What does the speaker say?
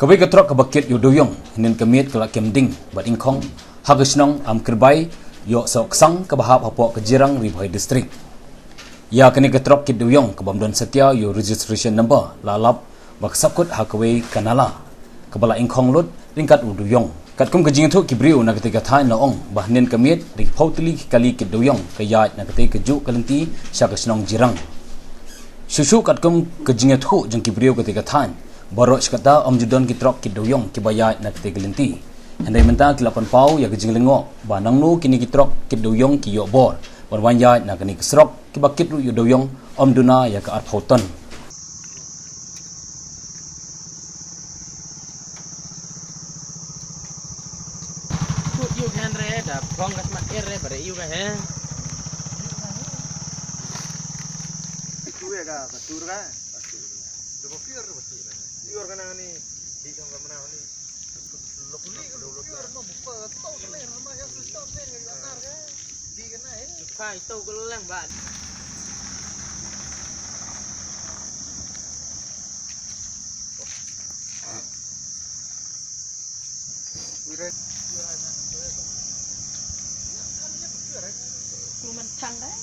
Kawei ke trok ke bakit yu dewiong nen kemit ke lakem ding bat ingkong hagesnong am kerbai yo sok sang ke bahap hapok ke Jirang Ribhai distrik. Ya kini ke trok kit dewiong ke bamdon setia yu registration number lalap bak sakut ha kawei kanala ke bala ingkong lut ringkat u dewiong. Kat kum kejing tu kibriu na ketika thai na ong bah nen kemit ri pautli kali kit dewiong ke yat na ketika keju kalenti syagesnong Jirang. Susu kat kum kejing tu jeng kibriu ketika thai borok sekata om judon ki trok ki doyong ki bayat na kete gelenti handai menta ki lapan pau ya kejing lengo banang nu kini ki trok ki doyong ki yo bor berwan ya na kini kesrok ki bakit ru yo doyong om duna ya ka art hoton put you can read da bong gas mat er bare you ga he tu ya ga batur ga do bokir batur ior kana ni di kang mana ni lokuli do lokar no bupa to le ma ya stop le ni akar ga di kana kai to ko lang ba kuman chang đấy